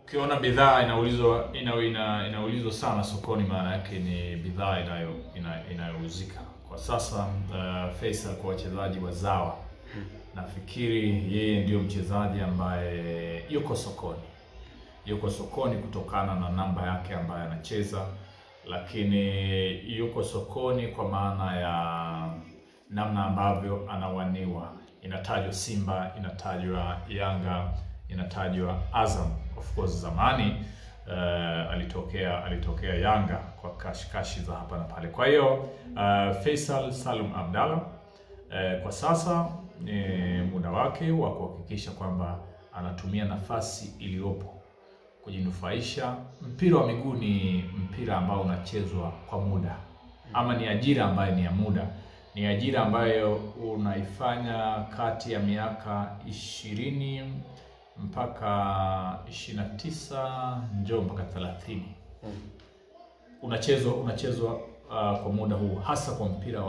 Ukiona bidhaa inaulizwa sana sokoni, maana yake ni bidhaa inayouzika. Kwa sasa Faisal kwa wachezaji wazawa, nafikiri yeye ndio mchezaji ambaye yuko sokoni kutokana na namba yake ambayo anacheza, lakini yuko sokoni kwa maana ya namna ambavyo anawaniwa. Inatajwa Simba, inatajwa Yanga, inatajwa Azam. Of course zamani alitokea Yanga kwa kashikashi za hapa na pale. Kwa hiyo Faisal Salum Abdalla kwa sasa ni muda wake wa kuhakikisha kwamba anatumia nafasi iliyopo kujinufaisha. Mpira wa miguu ni mpira ambao unachezwa kwa muda, ama ni ajira ambayo ni ya muda. Ni ajira ambayo unaifanya kati ya miaka 20 mpaka 29 njoo mpaka 30. Unachezwa kwa muda huu, hasa kwa mpira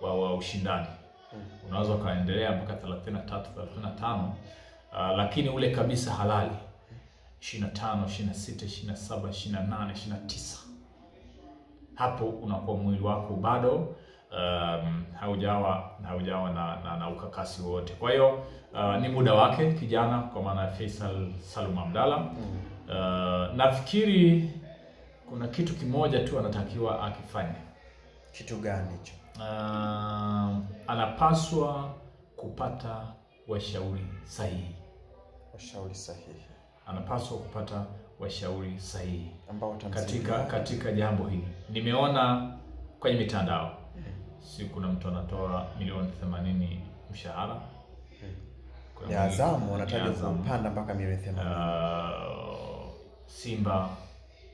wa ushindani. Unaweza kaendelea mpaka 33, 35, lakini ule kabisa halali 25, 26, 27, 28, 29. Hapo unakuwa mwili wako bado haujawa na ukakasi wote. Kwa hiyo ni muda wake kijana, kwa maana ya Faisal Salum Abdalla. Nafikiri kuna kitu kimoja tu anatakiwa akifanye. Kitu gani hicho? Anapaswa kupata washauri sahihi. Anapaswa kupata washauri sahihi ambao katika jambo hili. Nimeona kwenye mitandao si kuna mtu anatoa milioni 80 mshahara. Ya Azam wanataja kupanda mpaka milioni 80. Simba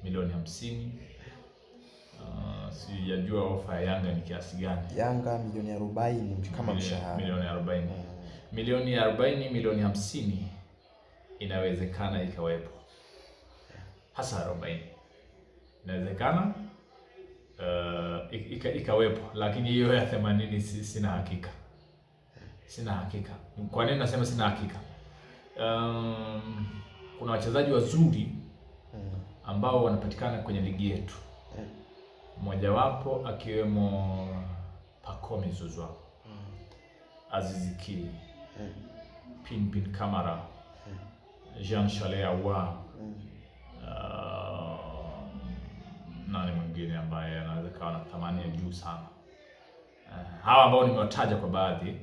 milioni 50. Sijajua ofa ya Yanga ni kiasi gani. Yanga milioni 40 kama mshahara. Milioni 40. Milioni 40, milioni 50 inawezekana ikawepo. Hasa 40. Inawezekana ikawepo, lakini hiyo ya 80 sina hakika. Kwa nini nasema sina hakika? Kuna wachezaji wazuri ambao wanapatikana kwenye ligi yetu. Mmoja wapo akiwemo Pacome Zouzoua, Aziz Ki, Pinpin Kamara, Jean Charles Ahoua, nani mwingine ambaye anaweza kawa na thamani ya juu sana. Hawa ambao nimewataja kwa baadhi,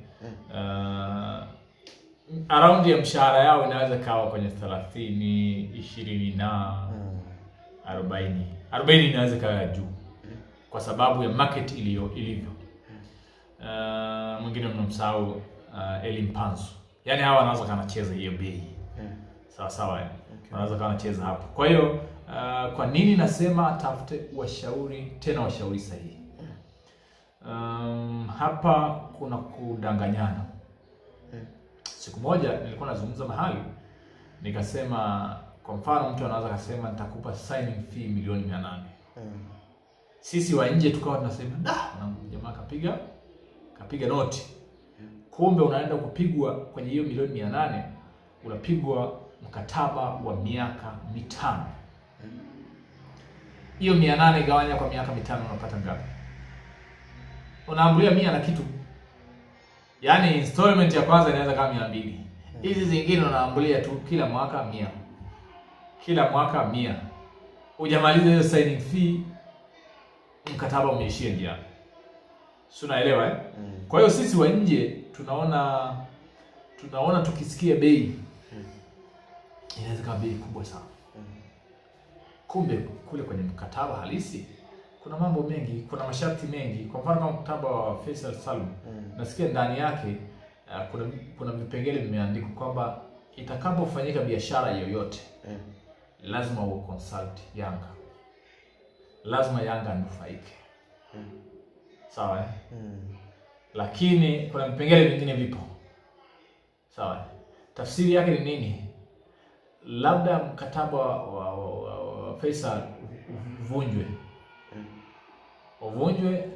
around ya mshahara yao inaweza kawa kwenye 30, 20 na 40. 40 inaweza kawa juu kwa sababu ya market ilivyo. Mwingine mnamsahau Eli Mpanzu. Yaani hawa wanaweza kanacheza hiyo bei. Sawa. Wanaweza kanacheza hapo. Kwa hiyo kwa nini nasema atafute washauri sahihi? Hapa kuna kudanganyana. Siku moja nilikuwa nazungumza mahali nikasema, kwa mfano mtu anaweza kusema nitakupa signing fee milioni 800. Sisi wa nje tukawa tunasema jamaa kapiga noti. Kumbe unaenda kupigwa kwenye hiyo milioni 800, unapigwa mkataba wa miaka 5. Hiyo 800 gawanya kwa miaka 5 unapata ngapi? Unaambulia 100 na kitu. Yaani installment ya kwanza inaweza kama 200. Hizi zingine unaambulia tu kila mwaka 100. Kila mwaka 100. Hujamaliza hiyo signing fee, mkataba umeishia njiani. Si unaelewa Kwa hiyo sisi wa nje tunaona tukisikia bei inaweza kuwa bei kubwa sana. Kumbe kule kwenye mkataba halisi kuna mambo mengi, kuna masharti mengi. Kwa mfano kama mkataba wa Faisal Salum, nasikia ndani yake kuna vipengele vimeandikwa kwamba itakapofanyika biashara yoyote lazima consult Yanga. Lazima Yanga anufaike. Sawa Lakini kuna vipengele vingine vipo. Sawa. Tafsiri yake ni nini? Labda mkataba wa Faisal uvunjwe,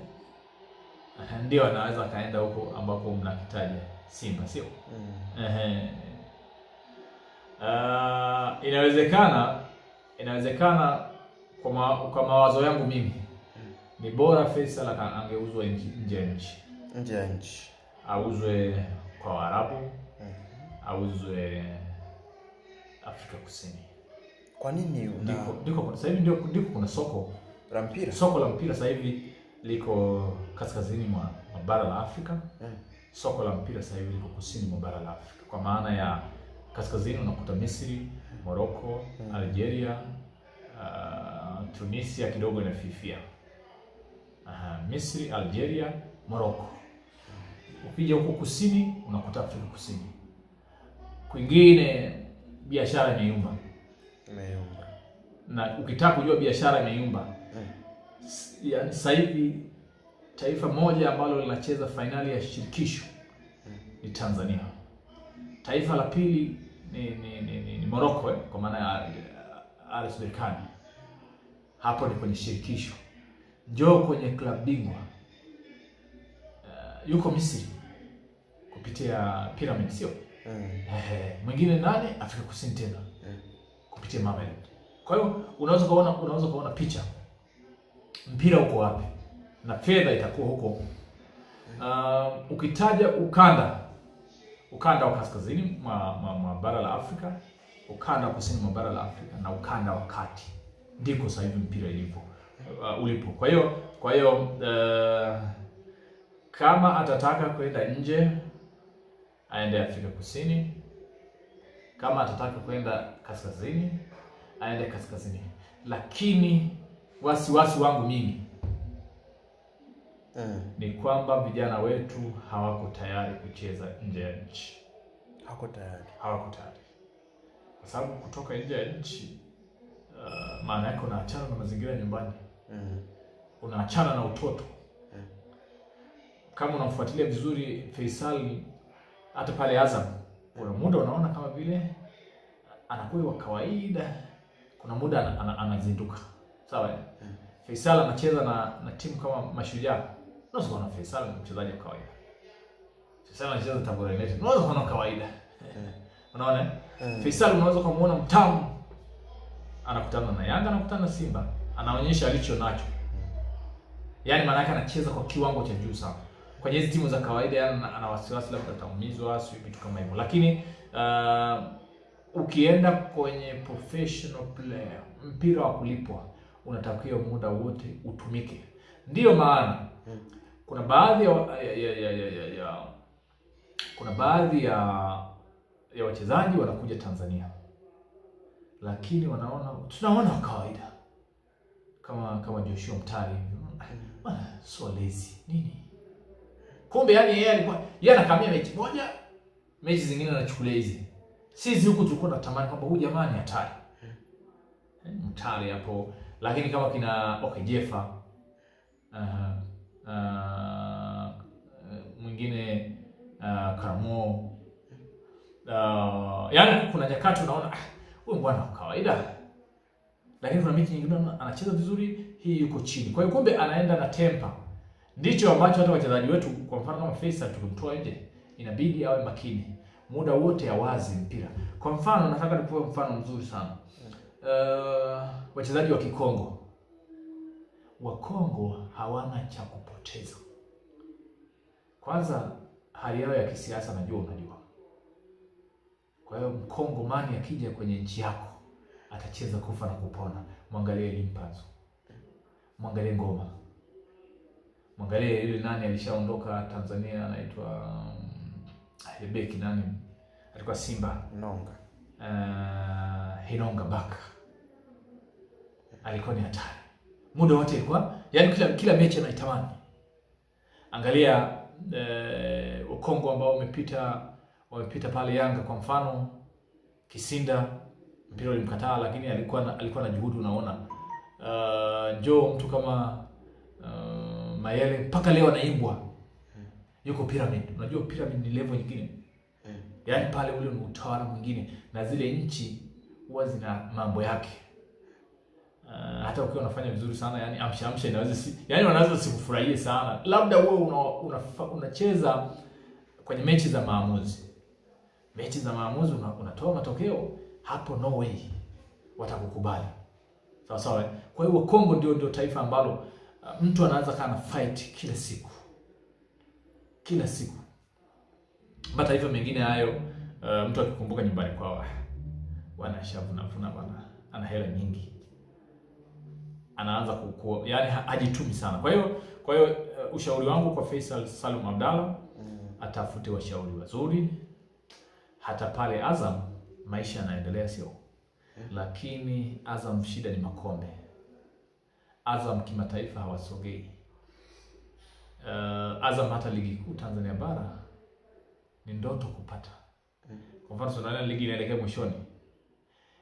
ndio anaweza kaenda huko ambako mnakitaja Simba, sio? Inawezekana kwa mawazo yangu mimi ni bora Faisal angeuzwa nje ya nchi. Auzwe kwa Waarabu, auzwe Afrika Kusini. Kwa nini ndiko sasa hivi ndiko kuna soko la mpira? Soko la mpira sasa hivi liko kaskazini mwa bara la Afrika. Soko la mpira sasa hivi liko kusini mwa bara la Afrika. Kwa maana ya kaskazini unakuta Misri, Morocco, Algeria, Tunisia kidogo inafifia. Misri, Algeria, Morocco. Ukija huko kusini unakuta Afrika Kusini. Kwingine biashara imeyumba. Na ukitaka kujua biashara imeyumba, yani sasa hivi taifa moja ambalo linacheza finali ya shirikisho ni Tanzania. Taifa la pili ni Morocco, kwa maana ya RS Berkane. Hapo ni kwenye shirikisho. Njoo kwenye club bingwa. Yuko Misri kupitia Pyramid, sio? Mwingine nani? Afrika Kusini tena. Kupitia Mamelodi. Kwa hiyo unaweza kuona picha. Mpira uko wapi? Na fedha itakuwa huko. Ukitaja ukanda wa kaskazini mwa bara la Afrika, ukanda wa kusini mwa bara la Afrika na ukanda wa kati, ndiko sasa hivi mpira ulipo. Kwa hiyo kama atataka kwenda nje aende Afrika Kusini, kama atataka kwenda kaskazini aende kaskazini. Lakini wasiwasi wangu mimi ni kwamba vijana wetu hawako tayari kucheza nje ya nchi. Hawako tayari. Kwa sababu kutoka nje ya nchi maana yake unaachana na mazingira nyumbani. Unaachana na utoto. Kama unamfuatilia vizuri Faisal hata pale Azam, kuna muda unaona kama vile anakuwa wa kawaida, kuna muda anazinduka. Sawa? Faisal anacheza na timu kama Mashujaa. Unaweza kuona Faisal ni mchezaji wa kawaida. Faisal anacheza Tabora United. Unaweza kuona kawaida. Unaona? Faisal unaweza kumuona mtamu. Anakutana na Yanga, anakutana na Simba, anaonyesha alicho nacho. Yaani maana yake anacheza kwa kiwango cha juu sana. Kwenye hizo timu za kawaida yani ana wasiwasi labda ataumizwa, sio vitu kama hivyo. Lakini ukienda kwenye professional player, mpira wa kulipwa, unatakiwa muda wote utumike. Ndiyo maana kuna baadhi ya wachezaji wanakuja Tanzania, lakini tunaona kawaida kama Joshua Mtari, bwana so lazy nini. Kumbe yani yeye anakamia mechi moja, mechi zingine anachukulia hizi. Sisi huku tulikuwa tunatamani kwamba huyu jamaa ni hatari. Mtari hapo, lakini kama kina Jefa mwingine Karamo, yani kuna nyakati unaona huyu bwana kawaida, lakini kuna mechi nyingine anacheza vizuri, hii yuko chini. Kwa hiyo kumbe anaenda na temper. Ndicho ambacho hata wachezaji wetu kwa mfano kama Faisal tukimtoa nje inabidi awe makini muda wote, awazi mpira. Kwa mfano nataka nikupe mfano mzuri sana. Wachezaji wa Kikongo. Wakongo hawana cha kupoteza. Kwanza hali yao ya kisiasa unajua. Kwa hiyo Mkongo mani akija kwenye nchi yako atacheza kufa na kupona. Mwangalie Limpanzo. Mwangalie Ngoma. Mwangalie yule nani alishaondoka Tanzania anaitwa Beki nani? Alikuwa Simba. Hinonga Baka. Alikuwa ni hatari. Muda wote ilikuwa yani kila mechi anaitamani. Angalia Kongo ambao wamepita pale Yanga kwa mfano, Kisinda mpira ulimkataa, lakini alikuwa na juhudi unaona. Njoo mtu kama Mayele mpaka leo anaimbwa. Yuko Pyramid. Unajua Pyramid ni level nyingine. Yaani pale ule ni utawala mwingine, na zile nchi huwa zina mambo yake. Hata ukiwa unafanya vizuri sana yani amsha inaweza wanaweza sikufurahie sana. Labda wewe unacheza kwenye mechi za maamuzi. Mechi za maamuzi unatoa matokeo, hapo no way watakukubali. Sawa sawa. Kwa hiyo Kongo ndio taifa ambalo mtu anaanza kana fight kila siku. Kila siku. Mataifa mengine hayo mtu akikumbuka nyumbani kwao, bwana shavu nafuna bwana ana hela nyingi. Anaanza yani hajitumi sana. Kwa hiyo ushauri wangu kwa Faisal Salum Abdalla, atafute washauri wazuri. Hata pale Azam maisha yanaendelea sio. Lakini Azam shida ni makombe. Azam kimataifa hawasogei. Azam hata ligi kuu Tanzania bara ni ndoto kupata. Kwa mfano tunaona ligi inaelekea mwishoni.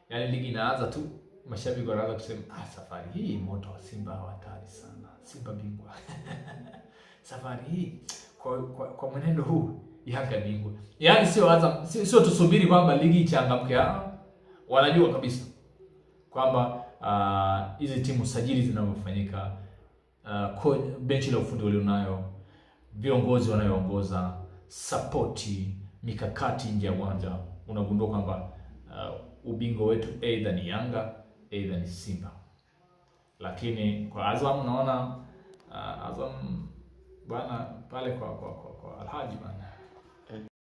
Yaani ligi inaanza tu, mashabiki wanaanza kusema safari hii moto wa Simba hatari sana. Simba bingwa. Safari hii kwa mwenendo huu Yanga bingwa. Yaani sio Azam, sio tusubiri kwamba ligi ichangamke. Wanajua kabisa kwamba hizi timu sajili zinazofanyika, benchi la ufundi walionayo, viongozi wanaoongoza, supporti, mikakati nje ya uwanja, unagundua kwamba ubingwa wetu either ni Yanga, either ni Simba. Lakini kwa Azam naona Azam bwana pale kwa Alhaji bwana